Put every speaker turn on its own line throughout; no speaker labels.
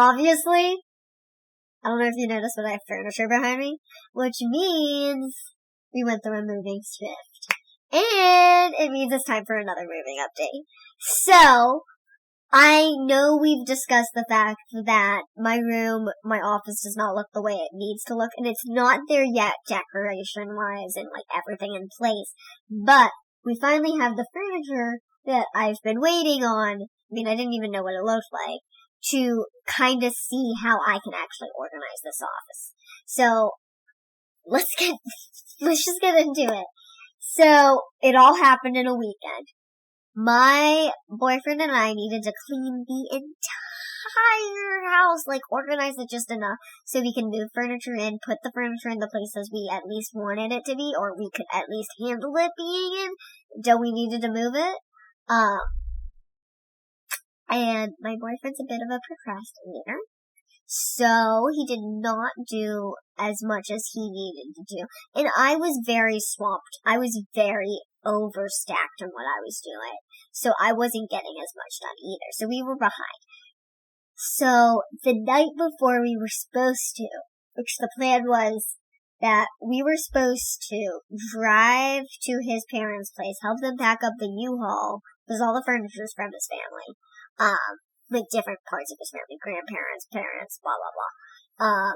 obviously, I don't know if you noticed, but I have furniture behind me, which means we went through a moving shift. And it means it's time for another moving update. So, I know we've discussed the fact that my room, my office does not look the way it needs to look, and it's not there yet decoration-wise and like everything in place, but we finally have the furniture that I've been waiting on. I mean, I didn't even know what it looked like, to kind of see how I can actually organize this office. So, let's just get into it. So, it all happened in a weekend. My boyfriend and I needed to clean the entire house, like organize it just enough so we can move furniture in, put the furniture in the places we at least wanted it to be, or we could at least handle it being in, until we needed to move it. And my boyfriend's a bit of a procrastinator, so he did not do as much as he needed to do. And I was very swamped. I was very overstacked in what I was doing. So I wasn't getting as much done either. So we were behind. So the night before we were supposed to, which the plan was that we were supposed to drive to his parents' place, help them pack up the U-Haul, because all the furniture is from his family. Like different parts of his family, grandparents, parents, blah, blah, blah.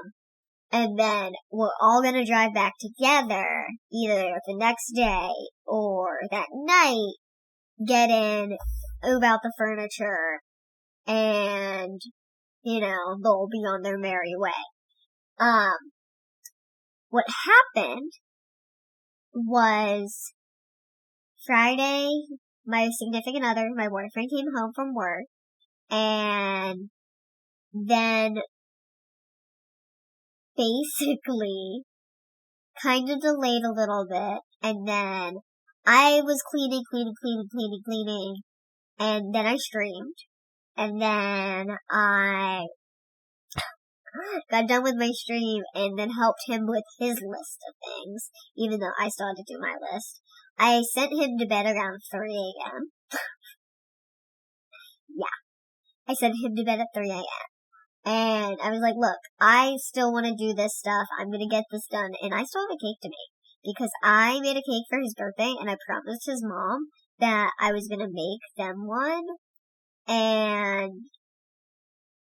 And then we're all gonna drive back together, either the next day or that night, get in, move out the furniture, and, they'll be on their merry way. What happened was Friday, my significant other, my boyfriend, came home from work, and then basically kind of delayed a little bit, and then I was cleaning, and then I streamed, and then I got done with my stream, and then helped him with his list of things, even though I still had to do my list. I sent him to bed around 3 a.m. Yeah. I sent him to bed at 3 a.m. And I was like, look, I still want to do this stuff. I'm going to get this done. And I still have a cake to make. Because I made a cake for his birthday, and I promised his mom that I was going to make them one. And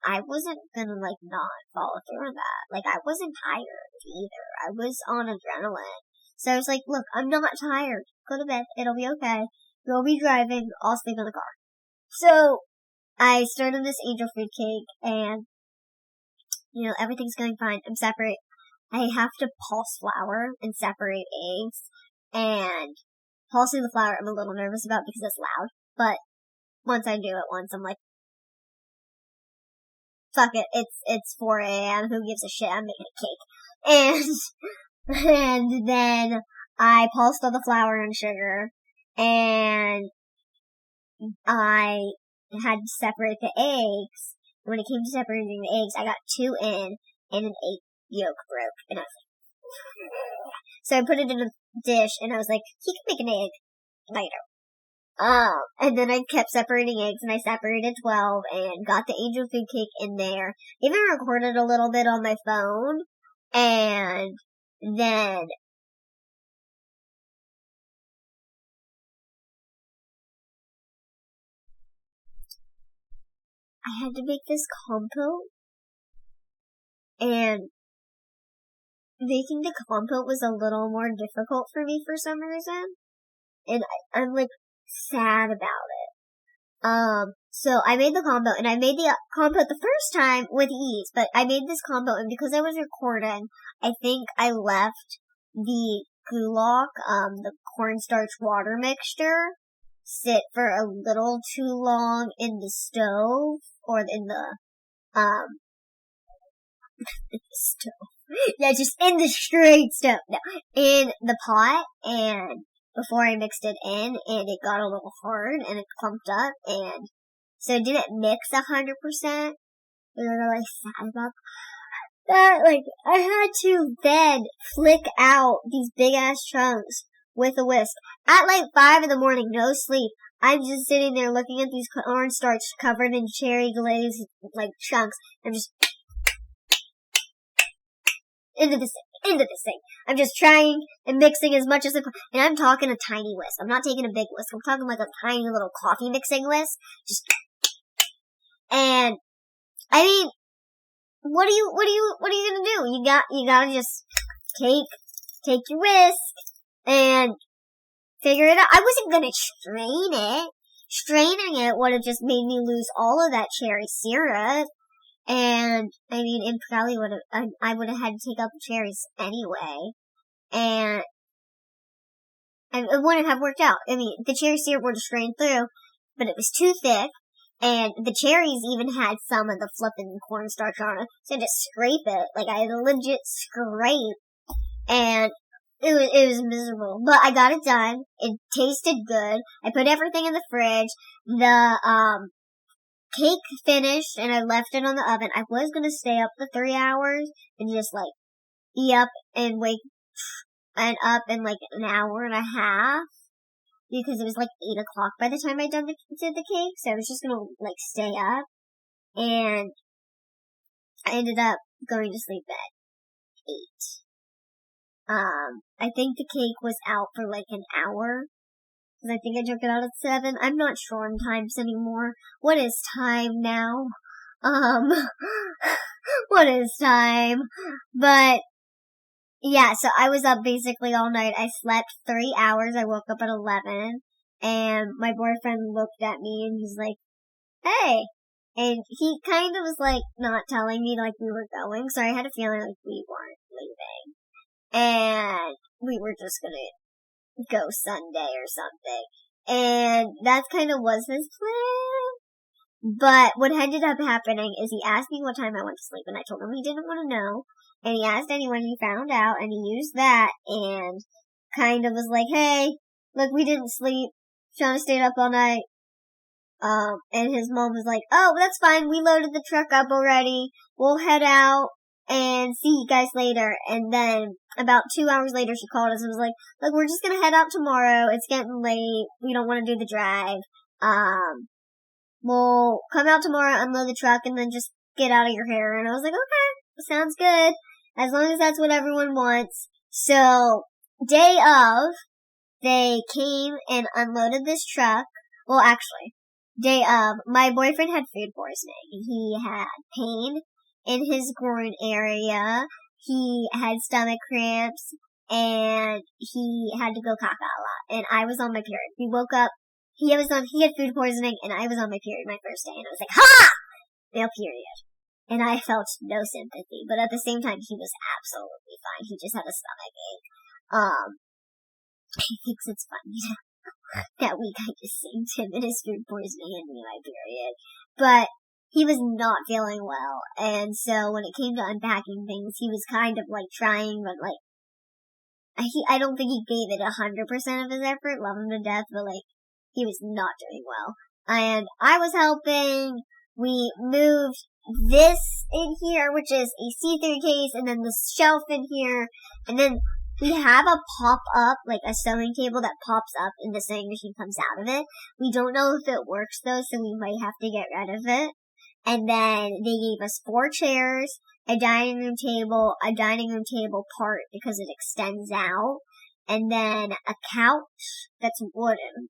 I wasn't going to, not follow through on that. I wasn't tired either. I was on adrenaline. So I was like, look, I'm not tired. Go to bed. It'll be okay. You'll be driving. I'll sleep in the car. So I started this angel food cake, and everything's going fine. I have to pulse flour and separate eggs, and pulsing the flour I'm a little nervous about because it's loud, but once I do it once, I'm like, fuck it, it's 4 a.m., who gives a shit, I'm making a cake. And then I pulsed all the flour and sugar, and I had to separate the eggs. When it came to separating the eggs, I got 2 in, and an egg yolk broke, and I was like, so I put it in a dish, and I was like, he can make an egg later. And then I kept separating eggs, and I separated 12, and got the angel food cake in there. Even recorded a little bit on my phone, and then I had to make this compote, and making the compote was a little more difficult for me for some reason, and I'm sad about it. So I made the compote, and I made the compote the first time with ease, but I made this compote, and because I was recording, I think I left the gulak, the cornstarch water mixture, sit for a little too long in the stove, or in the, stove. Yeah, just in the straight stove. No, in the pot, and before I mixed it in, and it got a little hard, and it clumped up, and so it didn't mix 100%. And I'm really sad about that. I had to then flick out these big ass chunks with a whisk at 5 in the morning, no sleep. I'm just sitting there looking at these cornstarch covered in cherry glaze, like, chunks. I'm just into this thing. I'm just trying and mixing as much as I can. And I'm talking a tiny whisk. I'm not taking a big whisk. I'm talking like a tiny little coffee mixing whisk. And, I mean, what are you gonna do? You gotta just take your whisk and figure it out. I wasn't gonna strain it. Straining it would have just made me lose all of that cherry syrup. And, I mean, it probably I would have had to take out the cherries anyway. And it wouldn't have worked out. I mean, the cherry syrup would have strained through, but it was too thick. And the cherries even had some of the flippin' cornstarch on it. So I just scrape it. Like, I had a legit scrape. And it was miserable. But I got it done. It tasted good. I put everything in the fridge. The, cake finished, and I left it on the oven. I was gonna stay up for 3 hours and just, like, be up and up in, like, an hour and a half. Because it was, like, 8 o'clock by the time I did the cake. So I was just gonna, like, stay up. And I ended up going to sleep at 8. I think the cake was out for, like, an hour. Because I think I took it out at 7. I'm not sure on times anymore. What is time now? What is time? But, yeah, so I was up basically all night. I slept 3 hours. I woke up at 11. And my boyfriend looked at me and he's like, hey. And he kind of was like not telling me like we were going. So I had a feeling like we weren't leaving. And we were just gonna go Sunday or something. And that kind of was his plan. But what ended up happening is he asked me what time I went to sleep, and I told him he didn't want to know. And he asked anyone, he found out, and he used that, and kind of was like, hey, look, we didn't sleep. Shauna stayed up all night. And his mom was like, oh, that's fine, we loaded the truck up already. We'll head out and see you guys later. And then about 2 hours later, she called us and was like, look, we're just gonna head out tomorrow. It's getting late. We don't want to do the drive. We'll come out tomorrow, unload the truck, and then just get out of your hair. And I was like, okay, sounds good. As long as that's what everyone wants. So, day of, they came and unloaded this truck. Well, actually, day of, my boyfriend had food poisoning. He had pain in his groin area. He had stomach cramps, and he had to go caca a lot. And I was on my period. We woke up, he had food poisoning, and I was on my period my first day, and I was like, ha! Male period. And I felt no sympathy, but at the same time, he was absolutely fine. He just had a stomach ache. He thinks it's funny that week I just synced him in his food poisoning and me my period. But he was not feeling well, and so when it came to unpacking things, he was kind of like trying, but like, I don't think he gave it 100% of his effort, love him to death, but like, he was not doing well. And I was helping. We moved this in here, which is a see-through case, and then this shelf in here, and then we have a pop-up, like a sewing table that pops up and the sewing machine comes out of it. We don't know if it works though, so we might have to get rid of it. And then they gave us 4 chairs, a dining room table part because it extends out, and then a couch that's wooden.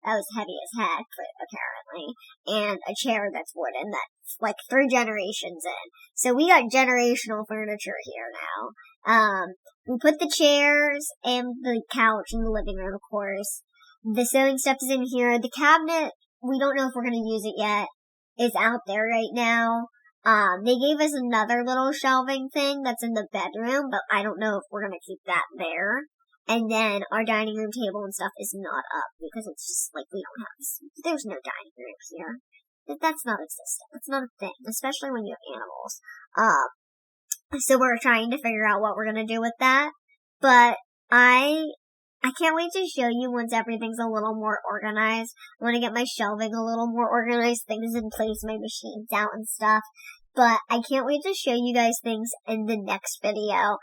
That was heavy as heck, apparently. And a chair that's wooden that's like 3 generations in. So we got generational furniture here now. We put the chairs and the couch in the living room, of course. The sewing stuff is in here. The cabinet, we don't know if we're gonna use it yet. It's out there right now. They gave us another little shelving thing that's in the bedroom, but I don't know if we're gonna keep that there. And then our dining room table and stuff is not up because it's just like we don't have this. There's no dining room here. That's not existent. That's not a thing, especially when you have animals. So we're trying to figure out what we're gonna do with that. But I can't wait to show you once everything's a little more organized. I want to get my shelving a little more organized, things in place, my machines out and stuff. But I can't wait to show you guys things in the next video.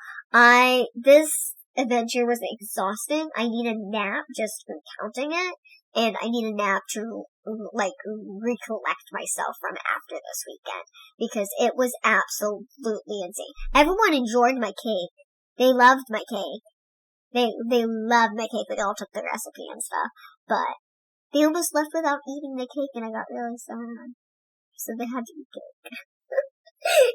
This adventure was exhausting. I need a nap just from counting it. and I need a nap to, like, recollect myself from after this weekend, because it was absolutely insane. Everyone enjoyed my cake. They loved my cake. They loved my cake. They all took the recipe and stuff, but they almost left without eating the cake, and I got really sad. So they had to eat cake.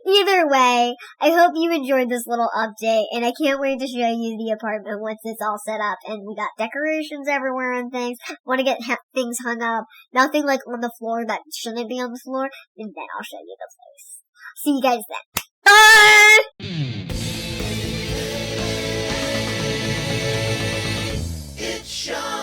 Either way, I hope you enjoyed this little update, and I can't wait to show you the apartment once it's all set up, and we got decorations everywhere and things. Want to get things hung up, nothing like on the floor that shouldn't be on the floor, and then I'll show you the place. See you guys then. Bye!
It's Shauna.